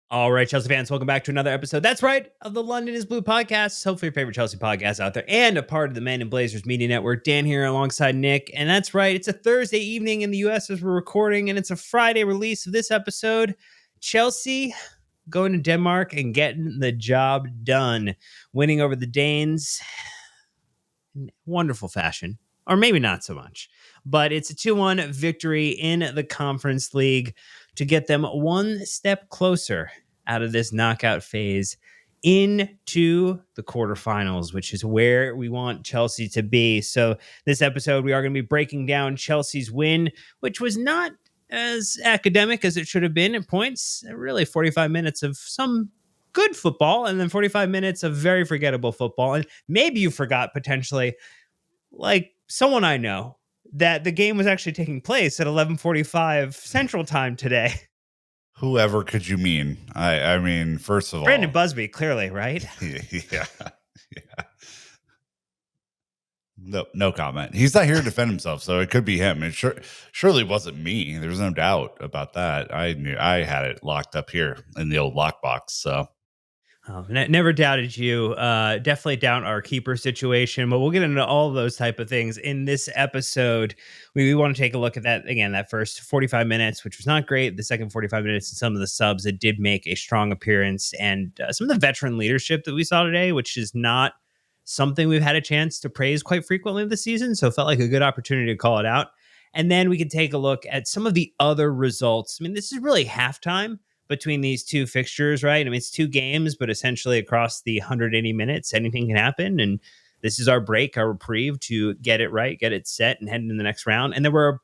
All right, Chelsea fans, welcome back to another episode. That's right, of the London is Blue podcast. Hopefully, your favorite Chelsea podcast out there and a part of the Men in Blazers Media Network. Dan here alongside Nick. And that's right, it's a Thursday evening in the U.S. as we're recording, and it's a Friday release of this episode. Chelsea going to Denmark and getting the job done, winning over the Danes in wonderful fashion, or maybe not so much. But it's a 2-1 victory in the Conference League to get them one step closer out of this knockout phase into the quarterfinals, which is where we want Chelsea to be. So this episode, we are going to be breaking down Chelsea's win, which was not as academic as it should have been at points. Really 45 minutes of some good football and then 45 minutes of very forgettable football. And maybe you forgot potentially, like someone I know, that the game was actually taking place at 11:45 Central Time today. Whoever could you mean? I mean, first of all, Brandon Busby, clearly, right? yeah. No comment. He's not here to defend himself, so it could be him. It surely wasn't me. There's no doubt about that. I knew I had it locked up here in the old lockbox. So. Oh, never doubted you. Definitely doubt our keeper situation, but we'll get into all of those type of things in this episode. We want to take a look at that again, that first 45 minutes, which was not great. The second 45 minutes and some of the subs that did make a strong appearance, and some of the veteran leadership that we saw today, which is not something we've had a chance to praise quite frequently this season. So it felt like a good opportunity to call it out. And then we can take a look at some of the other results. I mean, this is really halftime between these two fixtures, right? I mean, it's two games, but essentially across the 180 minutes, anything can happen. And this is our break, our reprieve to get it right, get it set, and head into the next round. And there were a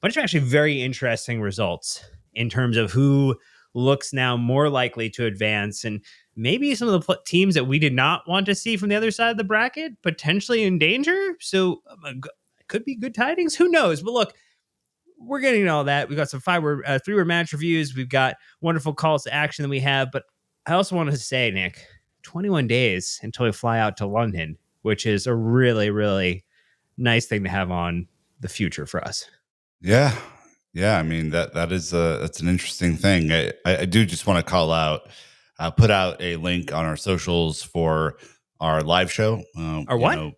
bunch of actually very interesting results in terms of who looks now more likely to advance, and maybe some of the teams that we did not want to see from the other side of the bracket potentially in danger. So it could be good tidings. Who knows? But look, we're getting all that. We've got some three-word match reviews. We've got wonderful calls to action that we have. But I also wanted to say, Nick, 21 days until we fly out to London, which is a really, really nice thing to have on the future for us. Yeah. I mean, that's an interesting thing. I do just want to call out, put out a link on our socials for our live show. Our what?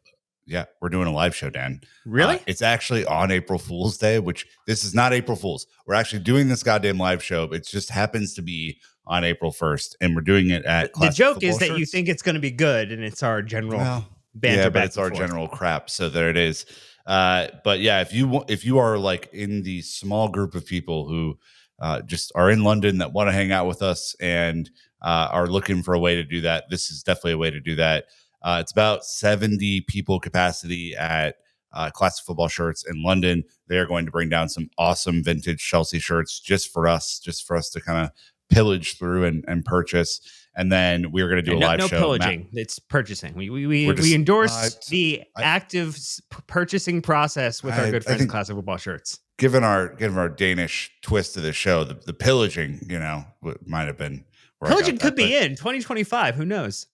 Yeah, we're doing a live show, Dan. Really? It's actually on April Fool's Day, which this is not April Fool's. We're actually doing this goddamn live show. It just happens to be on April 1st, and we're doing it at the joke is that you think it's going to be good, and it's our general banter. Yeah, but it's our general crap. So there it is. But yeah, if you are like in the small group of people who just are in London that want to hang out with us and are looking for a way to do that, this is definitely a way to do that. It's about 70 people capacity at Classic Football Shirts in London. They are going to bring down some awesome vintage Chelsea shirts just for us to kind of pillage through and purchase. And then we're going to do a live show. No pillaging. It's purchasing. We endorse the active purchasing process with our good friends at Classic Football Shirts. Given our Danish twist to the show, the pillaging, might have been. Pillaging could be in 2025. Who knows?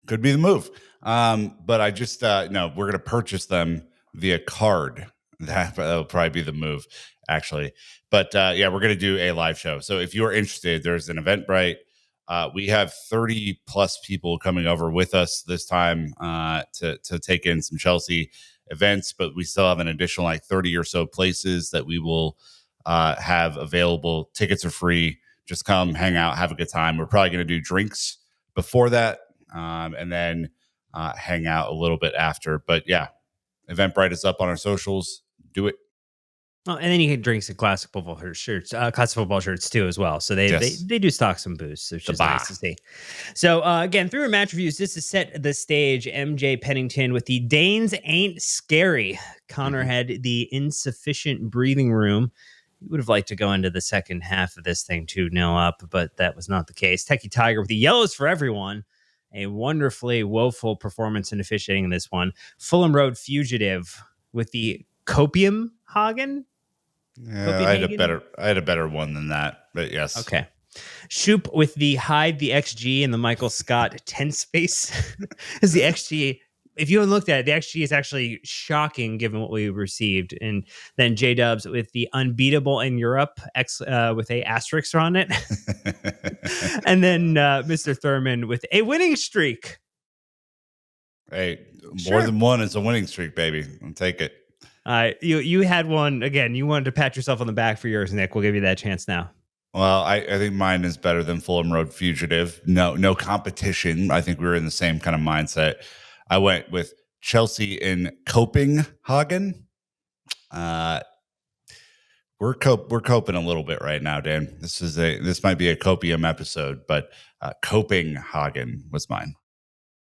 Could be the move. But I just, no, we're going to purchase them via card. That'll probably be the move, actually. But yeah, we're going to do a live show. So if you're interested, there's an Eventbrite. We have 30 plus people coming over with us this time to take in some Chelsea events, but we still have an additional like 30 or so places that we will have available. Tickets are free. Just come hang out, have a good time. We're probably going to do drinks before that. And then hang out a little bit after. But yeah, Eventbrite is up on our socials. Do it. Well, and then you get drinks at Classic Football Shirts, Classic Football Shirts too as well. So they do stock some booze. So it's just nice to see. So again, through our match reviews, just to set the stage, MJ Pennington with the Danes ain't scary. Connor had the insufficient breathing room. We would have liked to go into the second half of this thing 2-0 up, but that was not the case. Techie Tiger with the yellows for everyone. A wonderfully woeful performance in officiating in this one. Fulham Road Fugitive with the Copenhagen. Yeah, I had a better one than that, but yes. Okay. Shoop with the hide the XG and the Michael Scott tense face as the XG if you haven't looked at it, the XG is actually shocking given what we received. And then J Dubs with the unbeatable in Europe with a asterisk on it. And then Mr. Thurman with a winning streak. Hey, more than one is a winning streak, baby. I'll take it. You had one again. You wanted to pat yourself on the back for yours, Nick. We'll give you that chance now. Well, I think mine is better than Fulham Road Fugitive. No competition. I think we were in the same kind of mindset. I went with Chelsea in Copenhagen. We're coping a little bit right now, Dan. This might be a copium episode, but Copenhagen was mine.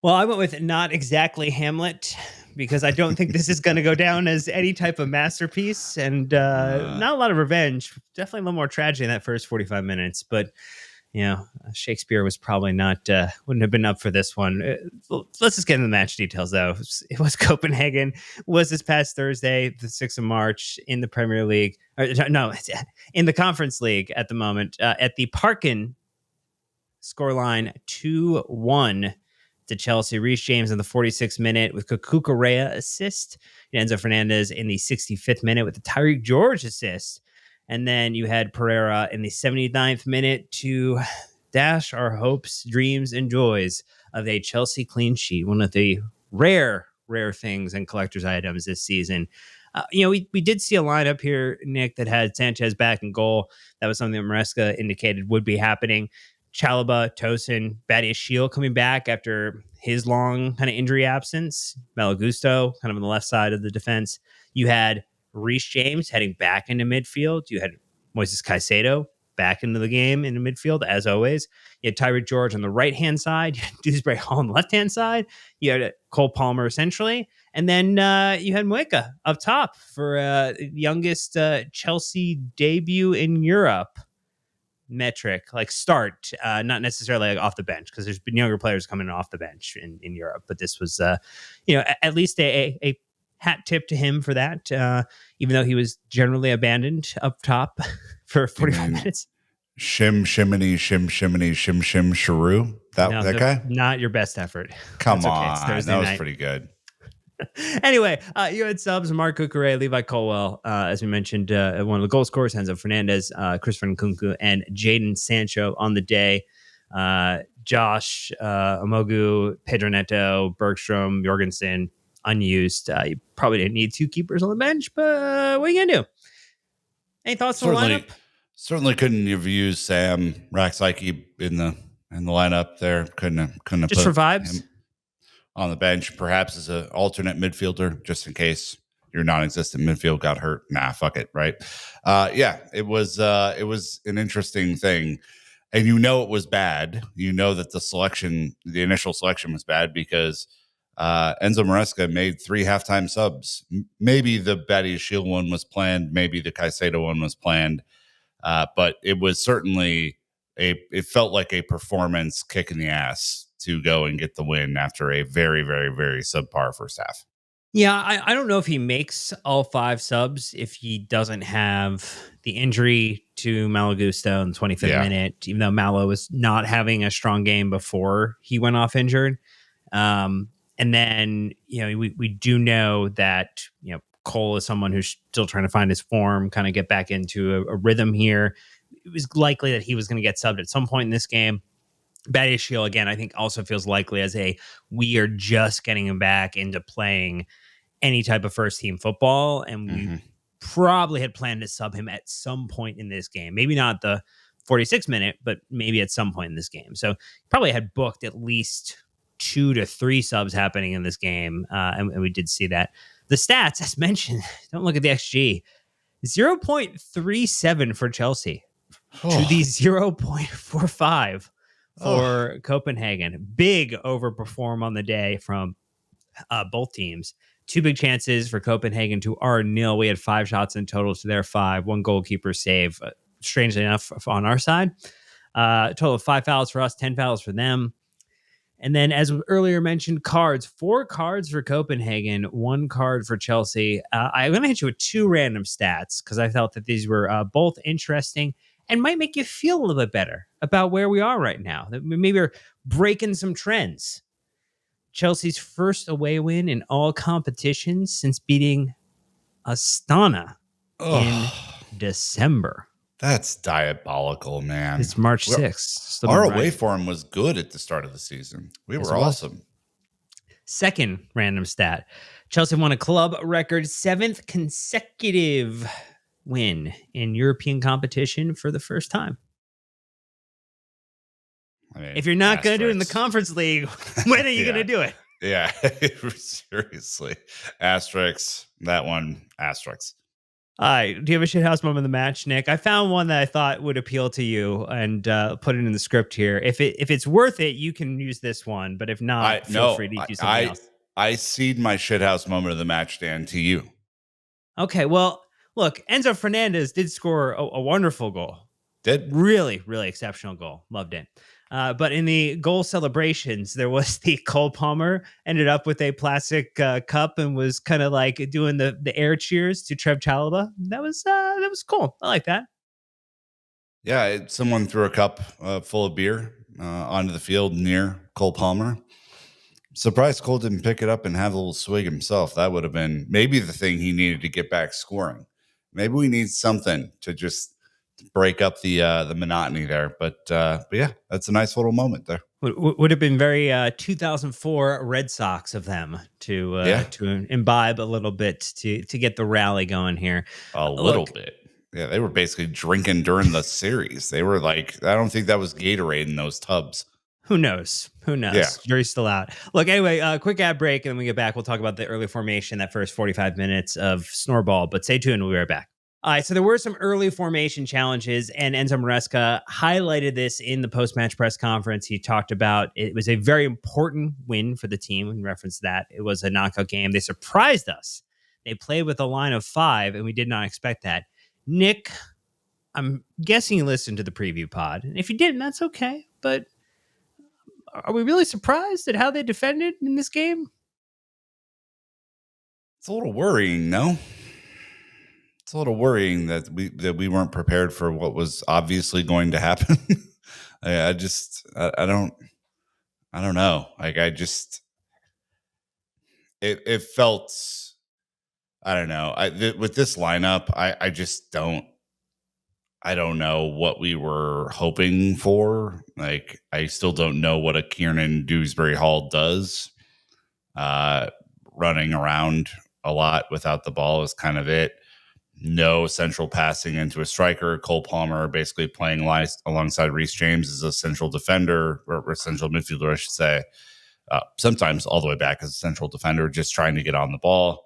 Well, I went with not exactly Hamlet because I don't think this is going to go down as any type of masterpiece, and not a lot of revenge. Definitely a little more tragedy in that first 45 minutes, but Shakespeare was probably not wouldn't have been up for this one. Let's just get into the match details, though. It was Copenhagen. It was this past Thursday, the 6th of March, in the Premier League. In the Conference League at the moment. At the Parken, scoreline 2-1 to Chelsea. Reece James in the 46th minute with Cucurella assist. Enzo Fernandez in the 65th minute with the Tyreek George assist. And then you had Pereira in the 79th minute to dash our hopes, dreams, and joys of a Chelsea clean sheet. One of the rare things and collector's items this season. We did see a lineup here, Nick, that had Sanchez back in goal. That was something that Maresca indicated would be happening. Chalobah, Tosin, Badiashile coming back after his long kind of injury absence. Malagusto kind of on the left side of the defense. You had Reece James heading back into midfield. You had Moises Caicedo back into the game in the midfield, as always. You had Tyreek George on the right-hand side. You had Dewsbury Hall on the left-hand side. You had Cole Palmer, essentially. And then you had Mueka up top for youngest Chelsea debut in Europe metric, like start, not necessarily like off the bench, because there's been younger players coming off the bench in Europe. But this was, at least a hat tip to him for that, even though he was generally abandoned up top for 45 minutes. Shim shiminy Sharu. That guy? Not your best effort. Come on. That was pretty good. Anyway, you had subs Mark Cucurella, Levi Colwell, as we mentioned, one of the goal scorers, Enzo Fernandez, Christopher Nkunku, and Jadon Sancho on the day. Josh, Omogu, Pedro Neto, Bergstrom, Jorgensen, unused. You probably didn't need two keepers on the bench, but what are you going to do? Any thoughts on the lineup? Certainly couldn't have used Sam Raksike in the lineup there. Couldn't have just put for vibes him on the bench, perhaps as an alternate midfielder, just in case your non-existent midfield got hurt. Nah, fuck it, right? It was an interesting thing, and it was bad. You know that the initial selection was bad because Enzo Maresca made 3 halftime subs. Maybe the Badiashile one was planned, maybe the Caicedo one was planned, but it was certainly it felt like a performance kick in the ass to go and get the win after a very, very, very subpar first half. Yeah, I don't know if he makes all 5 subs if he doesn't have the injury to Malagusto in the 25th minute, even though Malo was not having a strong game before he went off injured. And then, we do know that, Cole is someone who's still trying to find his form, kind of get back into a rhythm here. It was likely that he was going to get subbed at some point in this game. Badiashile, again, I think also feels likely as we are just getting him back into playing any type of first team football. And we probably had planned to sub him at some point in this game. Maybe not the 46 minute, but maybe at some point in this game. So probably had booked at least 2 to 3 subs happening in this game. And we did see that. The stats, as mentioned, don't look at the XG. 0.37 for Chelsea to the 0.45 for Copenhagen. Big overperform on the day from both teams. 2 big chances for Copenhagen to our 0. We had 5 shots in total to their 5. 1 goalkeeper save, strangely enough, on our side. Total of 5 fouls for us, 10 fouls for them. And then, as earlier mentioned, cards. 4 cards for Copenhagen, 1 card for Chelsea. I'm going to hit you with 2 random stats because I felt that these were both interesting and might make you feel a little bit better about where we are right now. That maybe we're breaking some trends. Chelsea's first away win in all competitions since beating Astana in December. That's diabolical, man. It's March 6th. Our away form was good at the start of the season. We were awesome. Second random stat. Chelsea won a club record 7th consecutive win in European competition for the first time. I mean, if you're not going to do it in the Conference League, when are you going to do it? Yeah, seriously. Asterisks. That one, asterisks. All right. Do you have a shithouse moment of the match, Nick? I found one that I thought would appeal to you and put it in the script here. If it's worth it, you can use this one. But if not, feel free to use something else. I cede my shithouse moment of the match, Dan, to you. Okay. Well, look, Enzo Fernandez did score a wonderful goal. Did? Really, really exceptional goal. Loved it. But in the goal celebrations, there was the Cole Palmer ended up with a plastic cup and was kind of like doing the air cheers to Trev Chalobah. That was cool. I like that. Yeah, someone threw a cup full of beer onto the field near Cole Palmer. Surprised Cole didn't pick it up and have a little swig himself. That would have been maybe the thing he needed to get back scoring. Maybe we need something to just break up the monotony there, but yeah, that's a nice little moment there. Would have been very 2004 Red Sox of them to imbibe a little bit to get the rally going here. A little bit. Yeah, they were basically drinking during the series. They were like, I don't think that was Gatorade in those tubs. Who knows? Yeah. Jury's still out. Look, anyway, quick ad break, and when we get back, we'll talk about the early formation, that first 45 minutes of Snorball. But stay tuned. We'll be right back. All right, so there were some early formation challenges, and Enzo Maresca highlighted this in the post-match press conference. He talked about it was a very important win for the team in reference to that. It was a knockout game. They surprised us. They played with a line of 5, and we did not expect that. Nick, I'm guessing you listened to the preview pod. And if you didn't, that's okay. But are we really surprised at how they defended in this game? It's a little worrying, no? It's a little worrying that we weren't prepared for what was obviously going to happen. I don't know. Like it felt, I don't know. With this lineup, I don't know what we were hoping for. Like, I still don't know what a Kiernan Dewsbury Hall does. Running around a lot without the ball is kind of it. No central passing into a striker. Cole Palmer basically playing alongside Reece James as a central defender, or central midfielder, I should say. Sometimes all the way back as a central defender, just trying to get on the ball.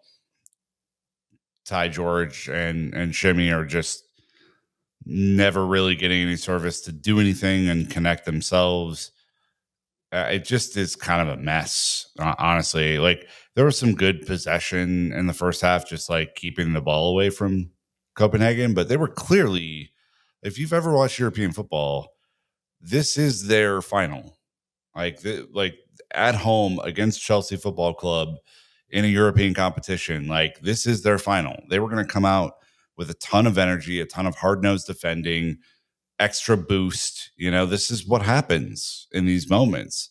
Ty George and Shimmy are just never really getting any service to do anything and connect themselves. It just is kind of a mess, honestly. Like, there was some good possession in the first half, just like keeping the ball away from Copenhagen, but they were clearly, if you've ever watched European football, this is their final. Like at home against Chelsea Football Club in a European competition, like, this is their final. They were going to come out with a ton of energy, a ton of hard-nosed defending, extra boost. This is what happens in these moments.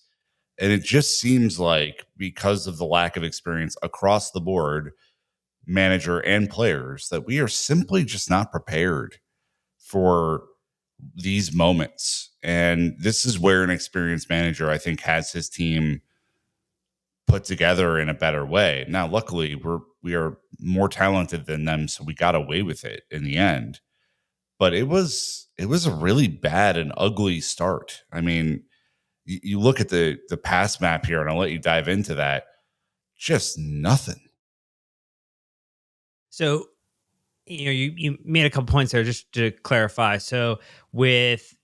And it just seems like, because of the lack of experience across the board, manager and players, that we are simply just not prepared for these moments. And this is where an experienced manager, I think, has his team put together in a better way. Now, luckily, we are more talented than them, so we got away with it in the end. But it was a really bad and ugly start. I mean, you look at the pass map here, and I'll let you dive into that. Just nothing. So, you made a couple points there just to clarify. So with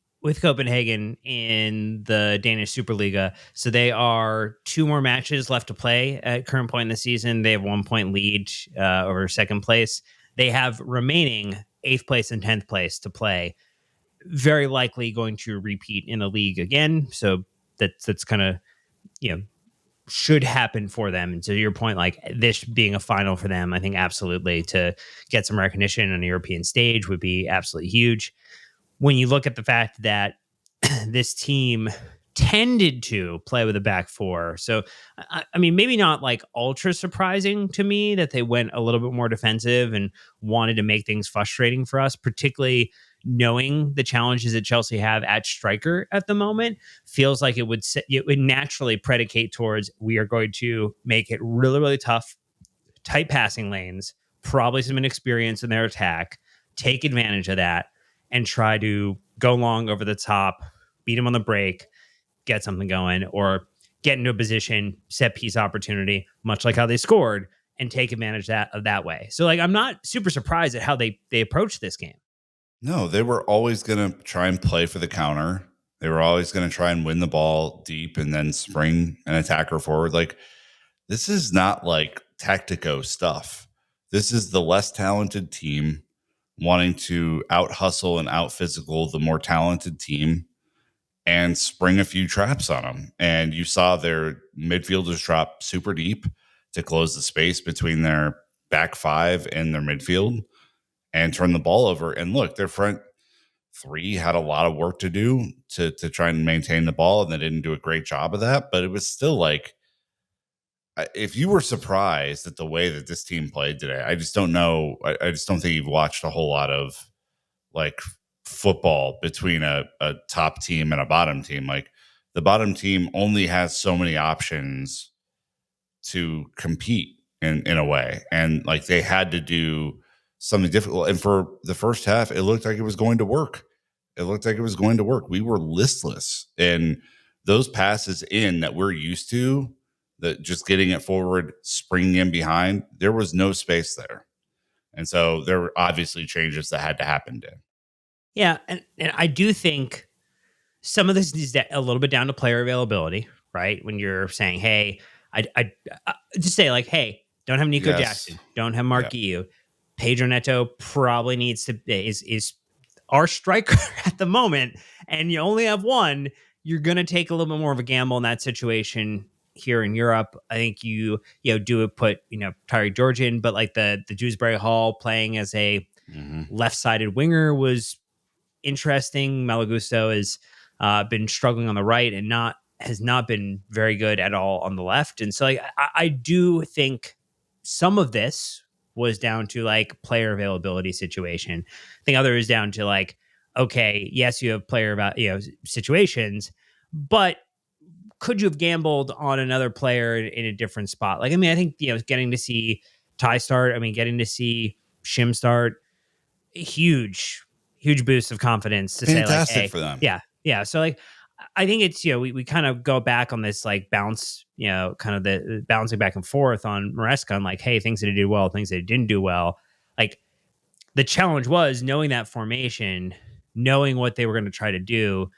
Copenhagen in the Danish Superliga, so they are 2 more matches left to play at current point in the season. They have 1 point lead over second place. They have remaining 8th place and 10th place to play. Very likely going to repeat in a league again. So that's kind of, should happen for them. And to your point, like, this being a final for them, I think absolutely to get some recognition on a European stage would be absolutely huge. When you look at the fact that this team tended to play with a back four. So, I mean, maybe not like ultra surprising to me that they went a little bit more defensive and wanted to make things frustrating for us, particularly knowing the challenges that Chelsea have at striker at the moment. Feels like it would naturally predicate towards we are going to make it really, really tough, tight passing lanes, probably some inexperience in their attack, take advantage of that, and try to go long over the top, beat them on the break, get something going, or get into a position, set piece opportunity, much like how they scored, and take advantage of that way. So, like, I'm not super surprised at how they approached this game. No, they were always going to try and play for the counter. They were always going to try and win the ball deep and then spring an attacker forward. Like, this is not like tactico stuff. This is the less talented team wanting to out hustle and out physical the more talented team and spring a few traps on them. And you saw their midfielders drop super deep to close the space between their back five and their midfield and turn the ball over. And look, their front three had a lot of work to do to try and maintain the ball, and they didn't do a great job of that. But it was still like, if you were surprised at the way that this team played today, I just don't know. I just don't think you've watched a whole lot of like football between a top team and a bottom team. Like, the bottom team only has so many options to compete in a way. And like, they had to do something difficult. And for the first half, it looked like it was going to work. It looked like it was going to work. We were listless. And those passes in that we're used to, that just getting it forward, springing in behind, there was no space there. And so there were obviously changes that had to happen, Dan. Yeah, and I do think some of this is a little bit down to player availability, right? When you're saying, "Hey, I just say like, hey, don't have Nico Jackson, don't have Mark Guiu, Pedro Neto probably needs to is our striker at the moment, and you only have one. You're gonna take a little bit more of a gamble in that situation." Here in Europe, I think you do put Tyreek George in, but like the Dewsbury Hall playing as a left-sided winger was interesting. Malagusto has been struggling on the right and has not been very good at all on the left. And so like, I do think some of this was down to like player availability situation. I think other is down to like, okay, yes, you have player about situations, but could you have gambled on another player in a different spot? Like, I mean, I think getting to see Ty start, I mean, getting to see Shim start, huge boost of confidence to Fantastic say like, hey, for them. Yeah. So like, I think it's, we kind of go back on this like bounce, kind of the bouncing back and forth on Maresca on like, hey, things that he did well, things that he didn't do well. Like, the challenge was knowing that formation, knowing what they were going to try to do.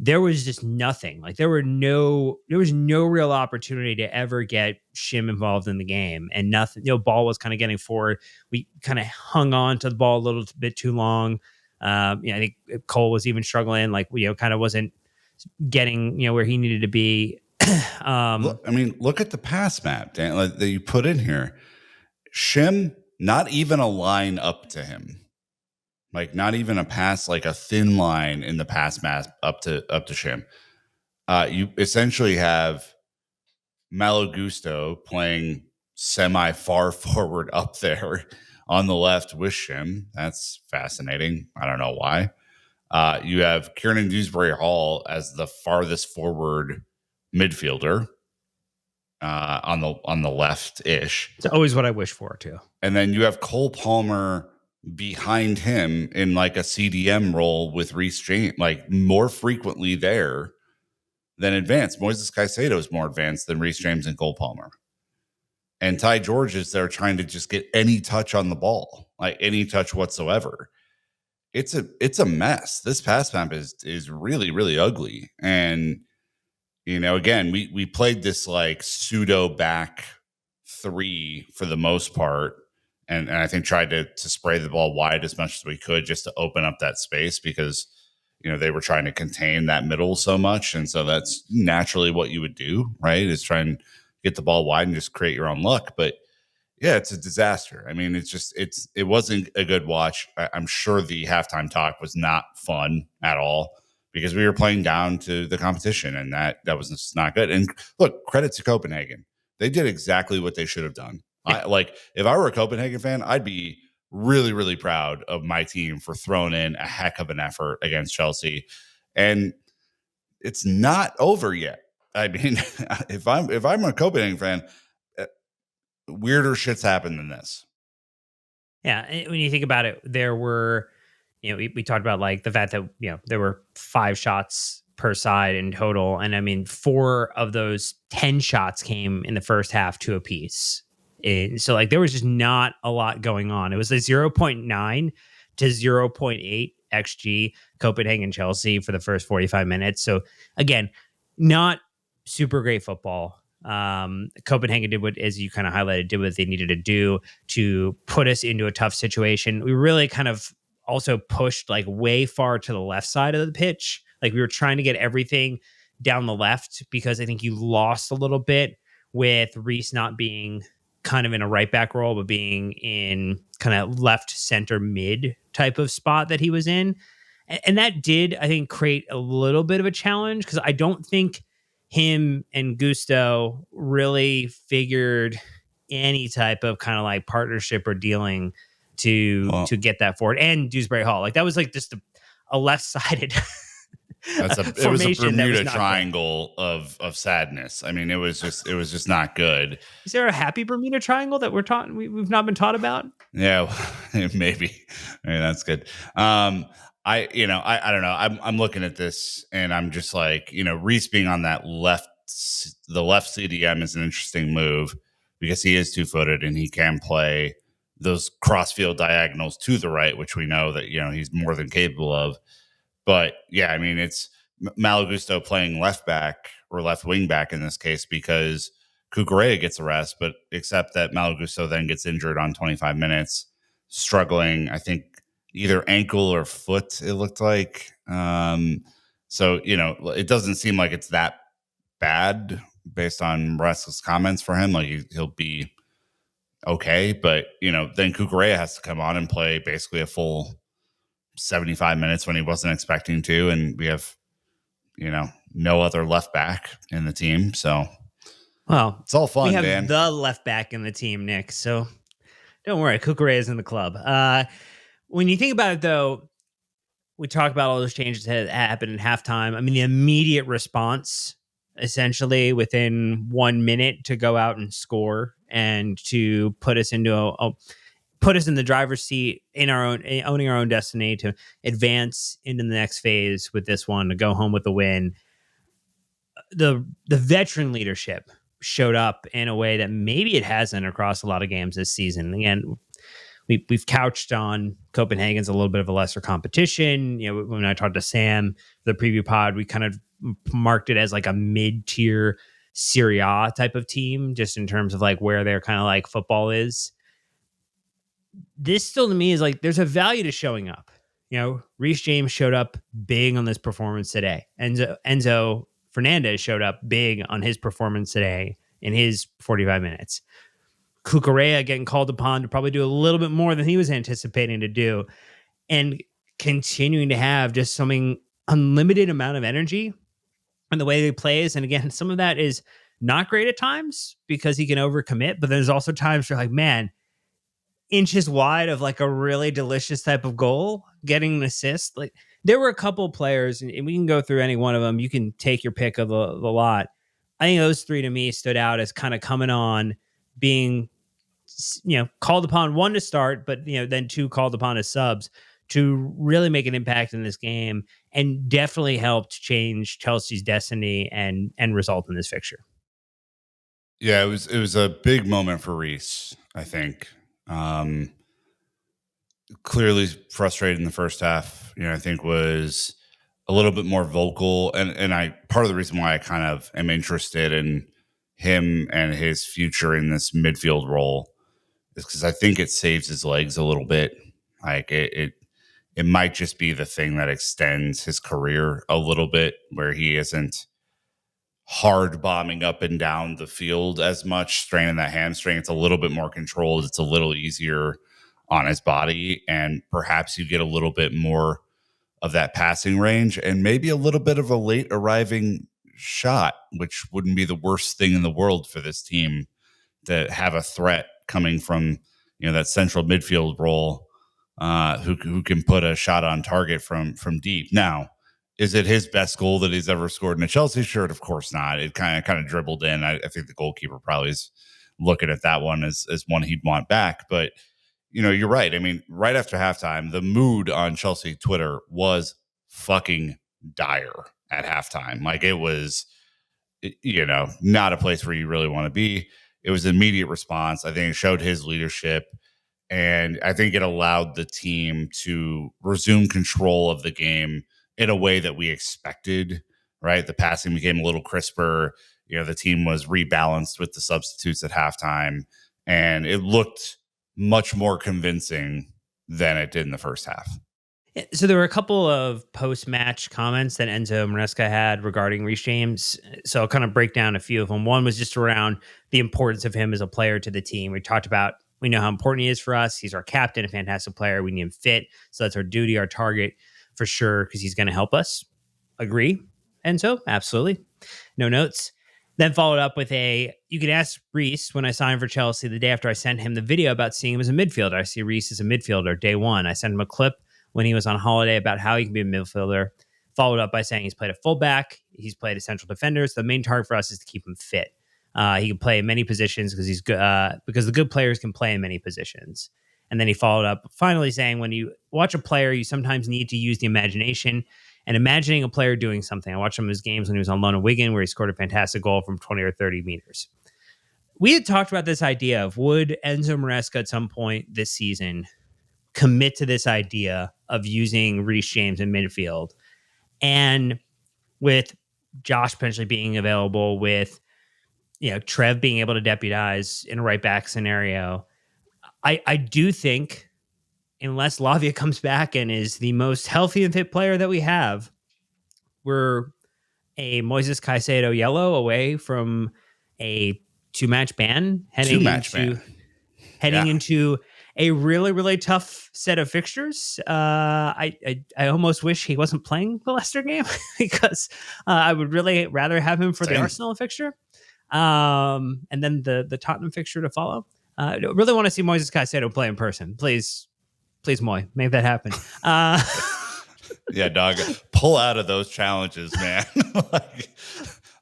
There was just nothing. Like, there was no real opportunity to ever get Shim involved in the game, and nothing. Ball was kind of getting forward. We kind of hung on to the ball a little bit too long. I think Cole was even struggling. Like, kind of wasn't getting where he needed to be. Look at the pass map, Dan, that you put in here. Shim, not even a line up to him. Like, not even a pass, like a thin line in the pass map up to Shim. You essentially have Malagusto playing semi far forward up there on the left with Shim. That's fascinating. I don't know why. You have Kieran Dewsbury Hall as the farthest forward midfielder on the left ish. It's always what I wish for too. And then you have Cole Palmer behind him in like a CDM role with Reece James, like more frequently there than advanced. Moises Caicedo is more advanced than Reece James and Cole Palmer. And Ty George is there trying to just get any touch on the ball, like any touch whatsoever. It's a mess. This pass map is really, really ugly. And again, we played this like pseudo back three for the most part. And I think tried to spray the ball wide as much as we could just to open up that space because, they were trying to contain that middle so much. And so that's naturally what you would do, right? Is try and get the ball wide and just create your own luck. But yeah, it's a disaster. I mean, it wasn't a good watch. I'm sure the halftime talk was not fun at all. because we were playing down to the competition, and that was just not good. And look, credit to Copenhagen. They did exactly what they should have done. Yeah. If I were a Copenhagen fan, I'd be really, really proud of my team for throwing in a heck of an effort against Chelsea. And it's not over yet. I mean, if I'm a Copenhagen fan, weirder shit's happened than this. Yeah, when you think about it, there were, we talked about like the fact that there were 5 shots per side in total, and I mean 4 of those 10 shots came in the first half, 2 apiece. And so like there was just not a lot going on. It was a 0.9 to 0.8 xG Copenhagen Chelsea for the first 45 minutes. So again, not super great football. Copenhagen did what, as you kind of highlighted, did what they needed to do to put us into a tough situation. We really kind of also pushed like way far to the left side of the pitch. Like we were trying to get everything down the left, because I think you lost a little bit with Reece not being kind of in a right back role, but being in kind of left center mid type of spot that he was in. And that did, I think, create a little bit of a challenge, because I don't think him and Gusto really figured any type of kind of like partnership or dealing to get that forward. And Dewsbury Hall, like that was like just a left-sided it was a Bermuda Triangle of sadness. I mean, it was just not good. Is there a happy Bermuda Triangle that we've not been taught about? Yeah, maybe. I mean, that's good. I don't know. I'm looking at this and I'm just like, Reece being on that the left CDM is an interesting move, because he is 2-footed and he can play those crossfield diagonals to the right, which we know that, he's more than capable of. But yeah, I mean, it's Malo Gusto playing left back or left wing back in this case, because Cucurella gets a rest, but except that Malo Gusto then gets injured on 25 minutes, struggling, I think, either ankle or foot, it looked like. So, it doesn't seem like it's that bad based on Russell's comments for him. Like he'll be okay. But, then Cucurella has to come on and play basically a full 75 minutes when he wasn't expecting to. And we have, no other left back in the team. So, well, it's all fun, we have man. the left back in the team, Nick. So don't worry, Cucurella is in the club. When you think about it, though, we talk about all those changes that happened at halftime. I mean, the immediate response, essentially within 1 minute, to go out and score and to put us into put us in the driver's seat, in our own, owning our own destiny, to advance into the next phase with this one, to go home with the win. The veteran leadership showed up in a way that maybe it hasn't across a lot of games this season. Again, we've couched on Copenhagen's a little bit of a lesser competition. When I talked to Sam, the preview pod, we kind of marked it as like a mid-tier Serie A type of team, just in terms of like where their kind of like football is. This still to me is like, there's a value to showing up. Reece James showed up big on this performance today. Enzo Fernandez showed up big on his performance today in his 45 minutes. Cucurella getting called upon to probably do a little bit more than he was anticipating to do, and continuing to have just something unlimited amount of energy and the way he plays. And again, some of that is not great at times because he can overcommit, but there's also times where like, man, inches wide of like a really delicious type of goal, getting an assist. Like there were a couple of players, and we can go through any one of them. You can take your pick of the lot. I think those 3 to me stood out as kind of coming on, being, called upon, 1 to start, but, then 2 called upon as subs to really make an impact in this game, and definitely helped change Chelsea's destiny and result in this fixture. Yeah, it was a big moment for Reece, I think. Clearly frustrated in the first half, I think was a little bit more vocal. And I, part of the reason why I kind of am interested in him and his future in this midfield role is because I think it saves his legs a little bit. Like it might just be the thing that extends his career a little bit, where he isn't hard bombing up and down the field as much, straining that hamstring. It's a little bit more controlled. It's a little easier on his body, and perhaps you get a little bit more of that passing range and maybe a little bit of a late arriving shot, which wouldn't be the worst thing in the world for this team to have a threat coming from that central midfield role, who can put a shot on target from deep. Now, is it his best goal that he's ever scored in a Chelsea shirt? Of course not. It kind of dribbled in. I think the goalkeeper probably is looking at that one as one he'd want back. But you're right. I mean, right after halftime, the mood on Chelsea Twitter was fucking dire at halftime. Like, it was, not a place where you really want to be. It was an immediate response. I think it showed his leadership. And I think it allowed the team to resume control of the game in a way that we expected, right? The passing became a little crisper. The team was rebalanced with the substitutes at halftime, and it looked much more convincing than it did in the first half. So there were a couple of post-match comments that Enzo Maresca had regarding Reece James. So I'll kind of break down a few of them. One was just around the importance of him as a player to the team. We know how important he is for us. He's our captain, a fantastic player. We need him fit. So that's our duty, our target for sure, because he's going to help us. Agree, Enzo? Absolutely. No notes. Then followed up with you could ask Reece when I signed for Chelsea the day after I sent him the video about seeing him as a midfielder. I see Reece as a midfielder day one. I sent him a clip when he was on holiday about how he can be a midfielder, followed up by saying he's played a fullback, he's played a central defender. So the main target for us is to keep him fit. He can play in many positions because he's good, because the good players can play in many positions. And then he followed up finally saying, when you watch a player, you sometimes need to use the imagination and imagining a player doing something. I watched some of his games when he was on loan at Wigan, where he scored a fantastic goal from 20 or 30 meters. We had talked about this idea of, would Enzo Maresca at some point this season commit to this idea of using Reece James in midfield? And with Josh potentially being available, with Trev being able to deputize in a right back scenario, I do think, unless Lavia comes back and is the most healthy and fit player that we have, we're a Moises Caicedo yellow away from a two-match ban heading into a really, really tough set of fixtures. I almost wish he wasn't playing the Leicester game because I would really rather have him for the Arsenal fixture. And then the Tottenham fixture to follow. I really want to see Moises Caicedo play in person. Please, Moy, make that happen. Yeah, dog, pull out of those challenges, man.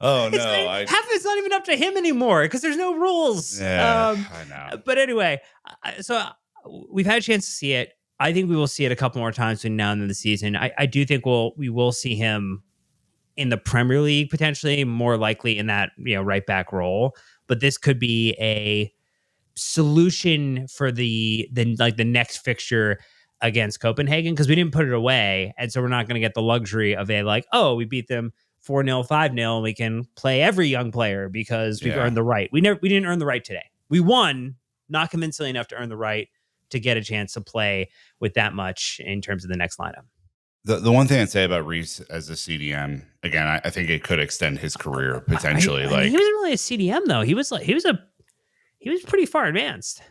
Oh no! Half of it's not even up to him anymore because there's no rules. Yeah, I know. But anyway, so we've had a chance to see it. I think we will see it a couple more times between now and then the season. I do think we will see him in the Premier League, potentially more likely in that right back role. But this could be a solution for the next fixture against Copenhagen, because we didn't put it away, and so we're not going to get the luxury of we beat them 4-0, 5-0, and we can play every young player because we've earned the right. We didn't earn the right today. We won, not convincingly enough to earn the right to get a chance to play with that much in terms of the next lineup. The one thing I'd say about Reece as a CDM, again, I think it could extend his career potentially. He wasn't really a CDM though. He was pretty far advanced.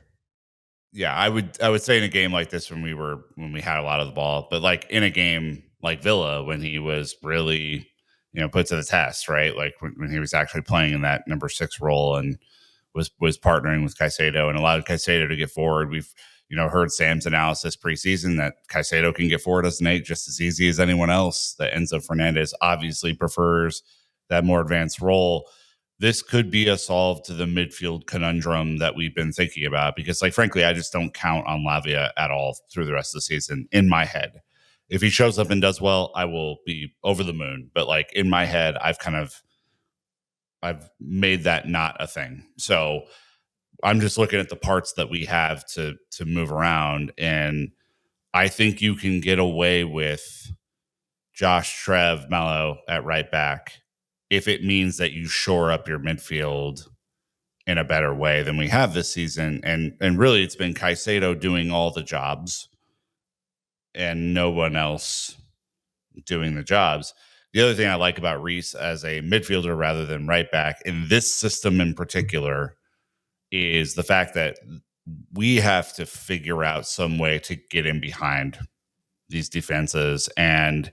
Yeah, I would say in a game like this when we had a lot of the ball, but like in a game like Villa when he was really put to the test, right? Like when he was actually playing in that number 6 role and was partnering with Caicedo and allowed Caicedo to get forward. We've heard Sam's analysis preseason that Caicedo can get forward as an 8 just as easy as anyone else. That Enzo Fernandez obviously prefers that more advanced role. This could be a solve to the midfield conundrum that we've been thinking about, because frankly, I just don't count on Lavia at all through the rest of the season in my head. If he shows up and does well, I will be over the moon. But in my head, I've made that not a thing. So I'm just looking at the parts that we have to move around. And I think you can get away with Josh, Trev, Mello at right back if it means that you shore up your midfield in a better way than we have this season. And really, it's been Caicedo doing all the jobs and no one else doing the jobs. The other thing I like about Reece as a midfielder rather than right back in this system in particular is the fact that we have to figure out some way to get in behind these defenses, and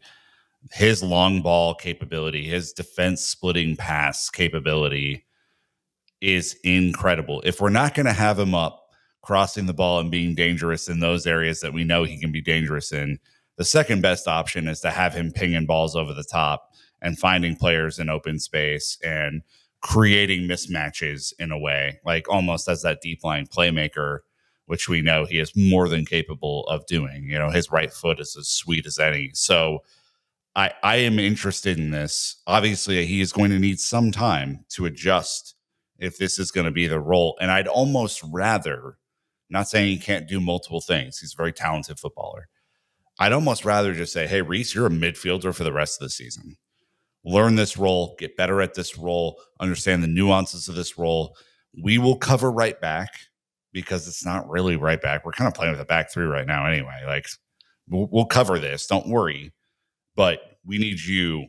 his long ball capability, his defense splitting pass capability is incredible. If we're not going to have him up crossing the ball and being dangerous in those areas that we know he can be dangerous in, the second best option is to have him pinging balls over the top and finding players in open space and creating mismatches in a way, like almost as that deep line playmaker, which we know he is more than capable of doing. You know, his right foot is as sweet as any. So I am interested in this. Obviously, he is going to need some time to adjust if this is going to be the role. And I'd almost rather, not saying he can't do multiple things, he's a very talented footballer. I'd almost rather just say, hey, Reece, you're a midfielder for the rest of the season. Learn this role, get better at this role, understand the nuances of this role. We will cover right back because it's not really right back. We're kind of playing with a back three right now anyway. Like, we'll cover this. Don't worry. But we need you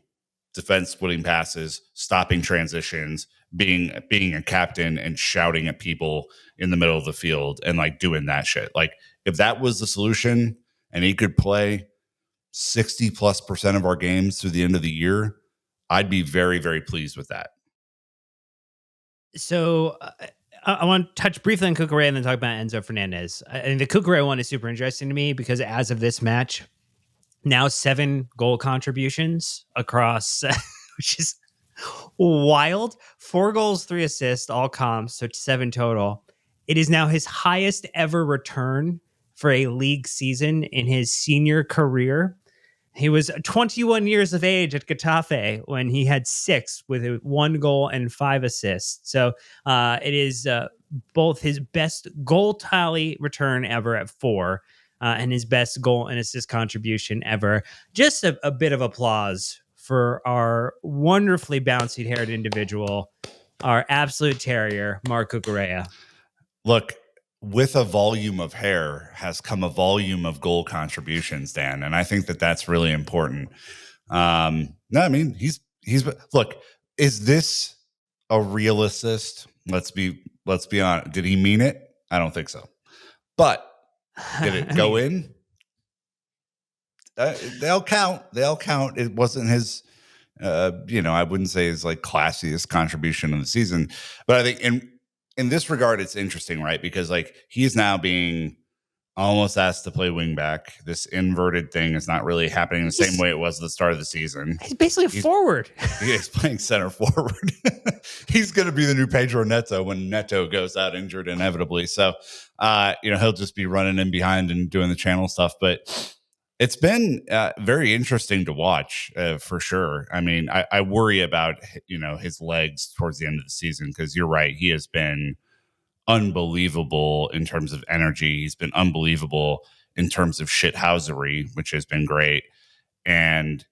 defense splitting passes, stopping transitions, being a captain and shouting at people in the middle of the field and like doing that shit. Like if that was the solution and he could play 60+% of our games through the end of the year, I'd be very, very pleased with that. So I want to touch briefly on Cucurella and then talk about Enzo Fernandez. And the Cucurella one is super interesting to me because as of this match, now 7 goal contributions across, which is wild. 4 goals, 3 assists, all comps, so 7 total. It is now his highest ever return for a league season in his senior career. He was 21 years of age at Getafe when he had 6 with 1 goal and 5 assists. So it is both his best goal tally return ever at 4 and his best goal and assist contribution ever. Just a bit of applause for our wonderfully bouncy haired individual, our absolute terrier, Mark Cucurella. Look, with a volume of hair has come a volume of goal contributions, Dan, and I think that that's really important. No, I mean he's look. Is this a real assist? Let's be honest. Did he mean it? I don't think so. But did it go in? They'll count. They'll count. It wasn't his. I wouldn't say his like classiest contribution of the season, but I think in this regard, it's interesting, right? Because like he's now being almost asked to play wing back. This inverted thing is not really happening the same way it was at the start of the season. He's basically forward. He's playing center forward. He's going to be the new Pedro Neto when Neto goes out injured inevitably. So, he'll just be running in behind and doing the channel stuff. But it's been very interesting to watch for sure. I mean, I worry about, his legs towards the end of the season because you're right. He has been unbelievable in terms of energy. He's been unbelievable in terms of shithousery, which has been great. And,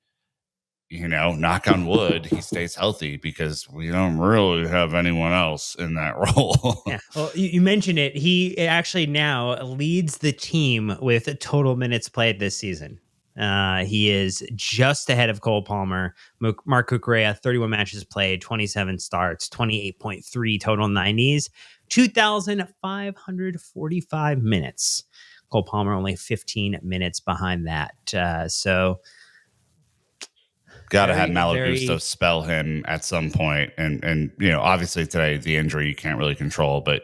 knock on wood, he stays healthy because we don't really have anyone else in that role. Yeah. Well, you mentioned it. He actually now leads the team with total minutes played this season. He is just ahead of Cole Palmer. Mark Cucurella, 31 matches played, 27 starts, 28.3 total 90s, 2,545 minutes. Cole Palmer only 15 minutes behind that. So got to have Malagusto spell him at some point. And obviously today, the injury you can't really control, but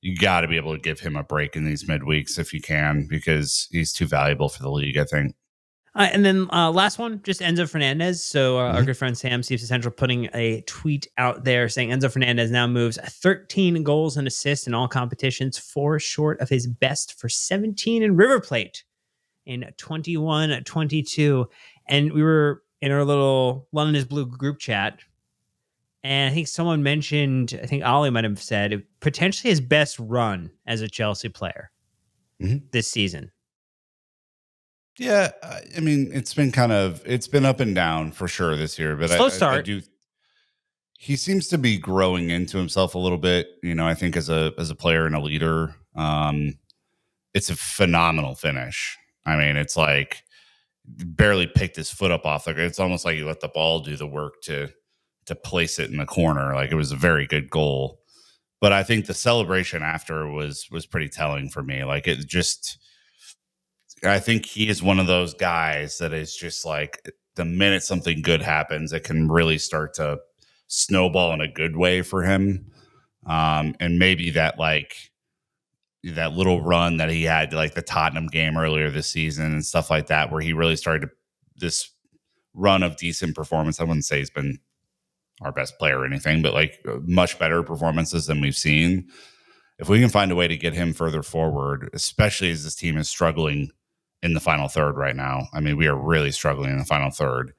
you got to be able to give him a break in these midweeks if you can, because he's too valuable for the league, I think. And then last one, just Enzo Fernandez. So our good friend Sam CFC Central putting a tweet out there saying Enzo Fernandez now moves 13 goals and assists in all competitions, 4 short of his best for 17 in River Plate in 21-22. And we were in our little London is Blue group chat, and I think someone mentioned, I think Ollie might have said, potentially his best run as a Chelsea player this season. Yeah, I mean, it's been up and down for sure this year, but slow start. I do. He seems to be growing into himself a little bit. I think as a player and a leader, it's a phenomenal finish. I mean, it's like barely picked his foot up off. Like it's almost like he let the ball do the work to place it in the corner. Like it was a very good goal, but I think the celebration after was pretty telling for me. Like it just. I think he is one of those guys that is just like the minute something good happens, it can really start to snowball in a good way for him. And maybe that little run that he had, like the Tottenham game earlier this season and stuff like that, where he really started this run of decent performance. I wouldn't say he's been our best player or anything, but like much better performances than we've seen. If we can find a way to get him further forward, especially as this team is struggling in the final third right now. I mean, we are really struggling in the final third.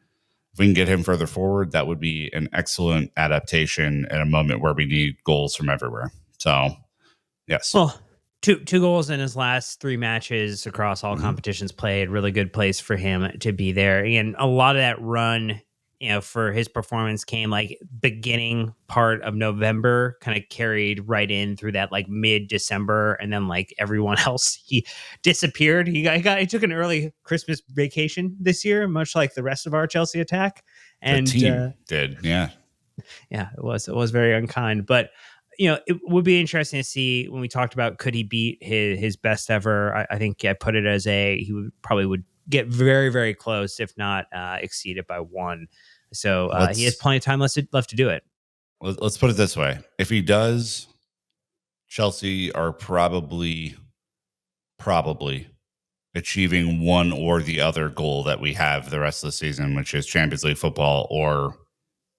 If we can get him further forward, that would be an excellent adaptation at a moment where we need goals from everywhere. So, yes. Well, two goals in his last 3 matches across all Mhm. competitions played. Really good place for him to be there. And a lot of that run, for his performance came like beginning part of November, kind of carried right in through that like mid-December, and then like everyone else, he disappeared. He took an early Christmas vacation this year, much like the rest of our Chelsea attack. The And team did. Yeah. yeah, it was very unkind, but it would be interesting to see when we talked about could he beat his best ever. I think I put it as he would get very very close, if not exceed it by 1. So he has Let's plenty of time left to do it. let's put it this way. If he does, Chelsea are probably achieving one or the other goal that we have the rest of the season, which is Champions League football or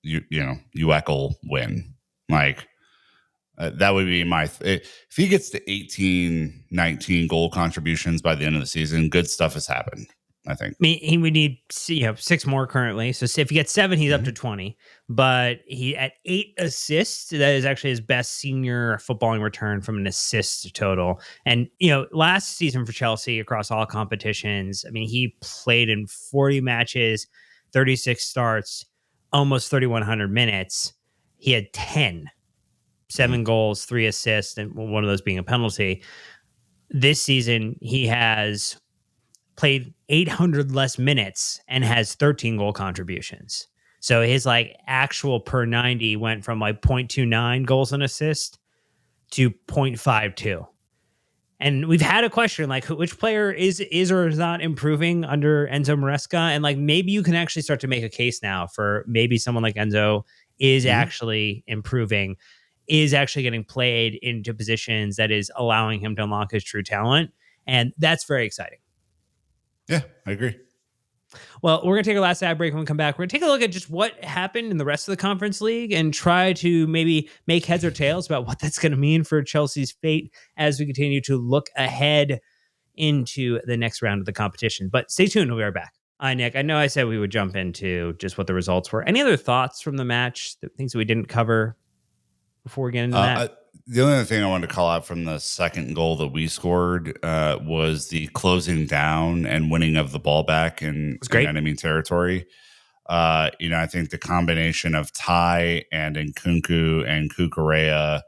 UECL win. Like that would be if he gets to 18, 19 goal contributions by the end of the season, good stuff has happened, I think. I mean, he would need 6 more currently. So if he gets 7, he's up to Mhm. 20. But he at 8 assists. That is actually his best senior footballing return from an assist total. And last season for Chelsea across all competitions, I mean, he played in 40 matches, 36 starts, almost 3,100 minutes. He had 10, Mhm. 7 goals, 3 assists, and one of those being a penalty. This season, he has played 800 less minutes and has 13 goal contributions. So his like actual per 90 went from like 0.29 goals and assist to 0.52. And we've had a question like which player is or is not improving under Enzo Maresca, and like maybe you can actually start to make a case now for maybe someone like Enzo is Mhm. actually improving, is actually getting played into positions that is allowing him to unlock his true talent, and that's very exciting. Yeah, I agree. Well, we're going to take our last ad break. When we come back, we're going to take a look at just what happened in the rest of the conference league and try to maybe make heads or tails about what that's going to mean for Chelsea's fate as we continue to look ahead into the next round of the competition. But stay tuned. We'll be right back. Hi, Nick. I know I said we would jump into just what the results were. Any other thoughts from the match, things that we didn't cover before we get into that? The only other thing I wanted to call out from the second goal that we scored was the closing down and winning of the ball back It was in great. enemy territory. I think the combination of Ty and Nkunku and Kukurea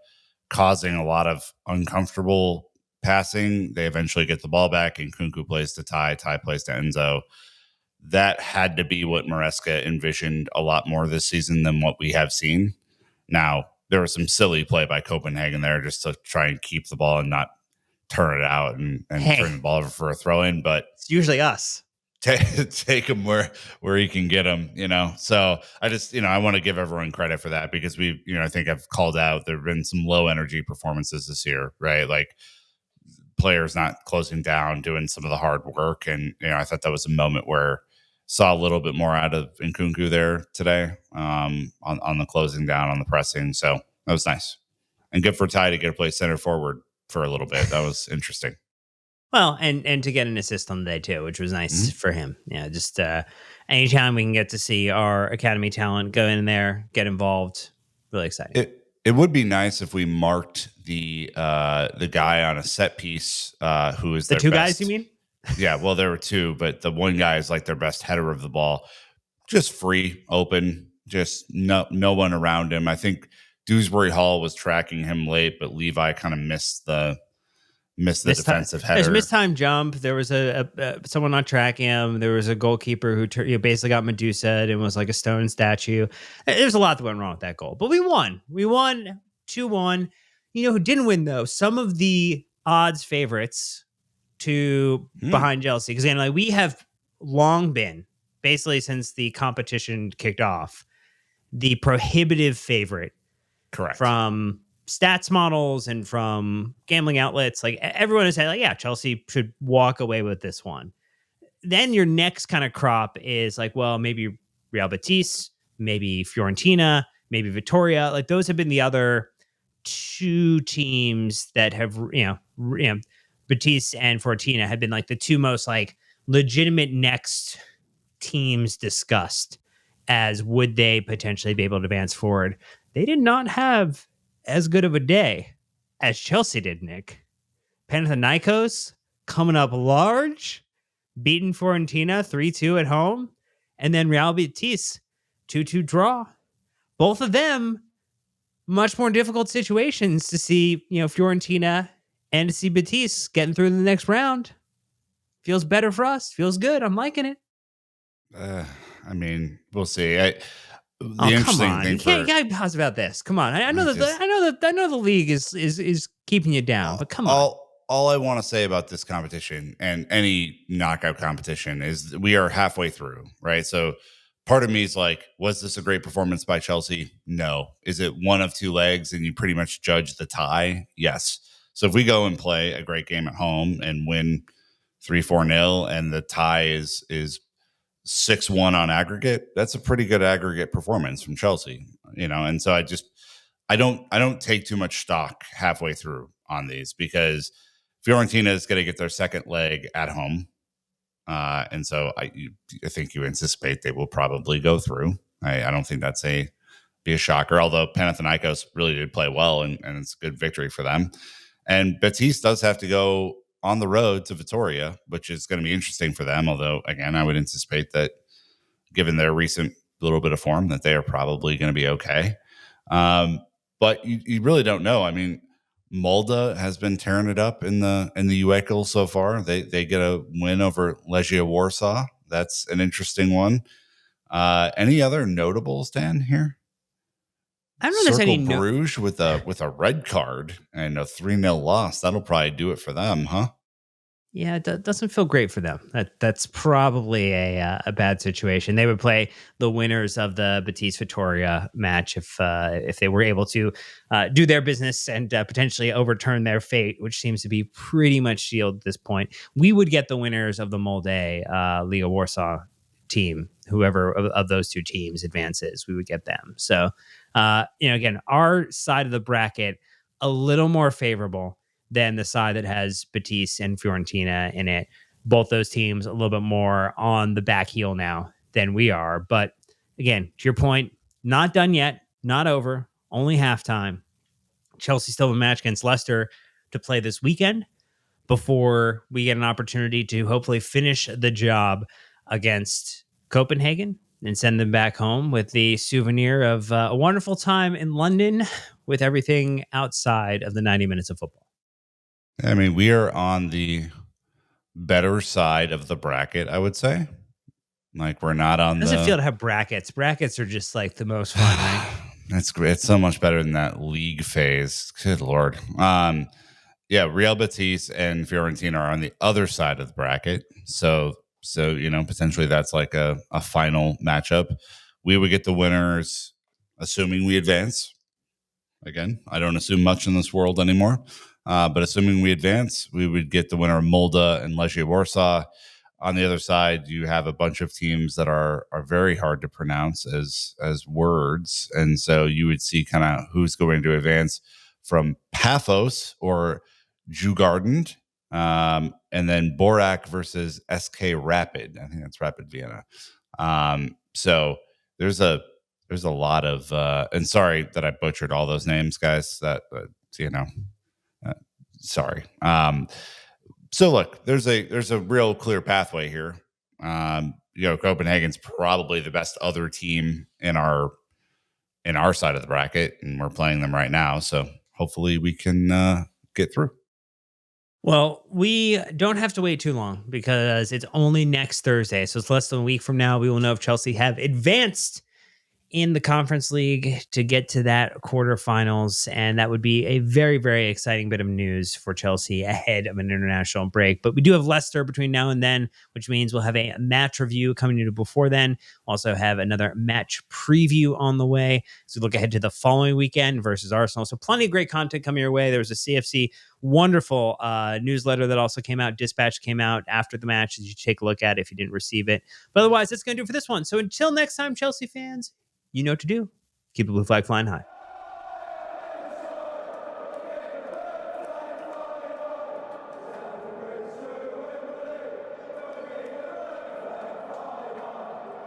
causing a lot of uncomfortable passing. They eventually get the ball back, and Nkunku plays to Ty. Ty plays to Enzo. That had to be what Maresca envisioned a lot more this season than what we have seen. Now, there was some silly play by Copenhagen there just to try and keep the ball and not turn it out and turn the Hey, ball over for a throw in, but it's usually us. take him where he can get him, So I just, I want to give everyone credit for that because I think I've called out there have been some low energy performances this year, right? Like players not closing down, doing some of the hard work. And, I thought that was a moment where saw a little bit more out of Nkunku there today on the closing down, on the pressing. So that was nice. And good for Ty to get to play center forward for a little bit. That was interesting. Well, and to get an assist on the day too, which was nice Mhm. for him. Yeah, just anytime we can get to see our academy talent go in there, get involved, really exciting. It would be nice if we marked the guy on a set piece who is The their two guys, you best. mean? Yeah, well, there were two, but the one guy is like their best header of the ball, just free, open, just no one around him. I think Dewsbury Hall was tracking him late, but Levi kind of missed the defensive There's header. mistime jump. There was a someone not tracking him. There was a goalkeeper who basically got Medusa and was like a stone statue. There's a lot that went wrong with that goal, but we won. We won 2-1. You know who didn't win though? Some of the odds favorites to behind Chelsea. Because again, like we have long been, basically since the competition kicked off, the prohibitive favorite. Correct. From stats models and from gambling outlets. Like everyone has said, like, yeah, Chelsea should walk away with this one. Then your next kind of crop is like, well, maybe Real Betis, maybe Fiorentina, maybe Vittoria. Like those have been the other two teams that have, Betis and Fiorentina have been like the two most like legitimate next teams discussed as would they potentially be able to advance forward. They did not have as good of a day as Chelsea did, Nick. Panathinaikos coming up large, beating Fiorentina 3-2 at home, and then Real Betis 2-2 draw. Both of them much more difficult situations to see, Fiorentina and to see Betis getting through the next round. Feels better for us. Feels good. I'm liking it. I mean, we'll see. The interesting thing you can't be positive about this. Come on, I know the league is keeping you down, but come on. All I want to say about this competition and any knockout competition is we are halfway through, right? So part of me is like, was this a great performance by Chelsea? No. Is it one of two legs and you pretty much judge the tie? Yes. So if we go and play a great game at home and win 3-4-0 and the tie is 6-1 on aggregate, that's a pretty good aggregate performance from Chelsea, and so I don't take too much stock halfway through on these because Fiorentina is going to get their second leg at home. And so I think you anticipate they will probably go through. I don't think that's be a shocker, although Panathinaikos really did play well and it's a good victory for them. And Betis does have to go on the road to Vittoria, which is going to be interesting for them. Although, again, I would anticipate given their recent little bit of form, that they are probably going to be okay. But you really don't know. I mean, Molde has been tearing it up in the UECL so far. They get a win over Legia Warsaw. That's an interesting one. Any other notables, Dan, here? I don't know. Circle Bruges with a red card and a 3-0 loss. That'll probably do it for them, huh? Yeah, it doesn't feel great for them. That's probably a bad situation. They would play the winners of the Betis Vittoria match if they were able to do their business and potentially overturn their fate, which seems to be pretty much sealed at this point. We would get the winners of the Molde Liga Warsaw team. Whoever of those two teams advances, we would get them. So, again, our side of the bracket a little more favorable than the side that has Betis and Fiorentina in it. Both those teams a little bit more on the back heel now than we are. But again, to your point, not done yet, not over, only halftime. Chelsea still have a match against Leicester to play this weekend before we get an opportunity to hopefully finish the job against Copenhagen and send them back home with the souvenir of a wonderful time in London with everything outside of the 90 minutes of football. I mean, we are on the better side of the bracket, I would say. Like, we're not on doesn't feel to have brackets. Brackets are just like the most fun, right? That's great. It's so much better than that league phase. Good Lord. Real Betis and Fiorentina are on the other side of the bracket. So potentially that's like a final matchup. We would get the winners, assuming we advance. Again, I don't assume much in this world anymore. But assuming we advance, we would get the winner of Molde and Legia Warsaw. On the other side, you have a bunch of teams that are very hard to pronounce as words. And so you would see kind of who's going to advance from Paphos or Djurgården, and then Borac versus SK Rapid. I think that's Rapid Vienna. So there's a lot of and sorry that I butchered all those names, guys. Sorry. So look, there's a real clear pathway here. Copenhagen's probably the best other team in our side of the bracket, and we're playing them right now. So hopefully we can get through. Well, we don't have to wait too long because it's only next Thursday. So it's less than a week from now. We will know if Chelsea have advanced in the Conference League to get to that quarterfinals. And that would be a very, very exciting bit of news for Chelsea ahead of an international break. But we do have Leicester between now and then, which means we'll have a match review coming to before then. We'll also have another match preview on the way. So look ahead to the following weekend versus Arsenal. So plenty of great content coming your way. There was a CFC wonderful newsletter that also came out. Dispatch came out after the match that you take a look at if you didn't receive it. But otherwise, that's going to do it for this one. So until next time, Chelsea fans, you know what to do. Keep the blue flag flying high.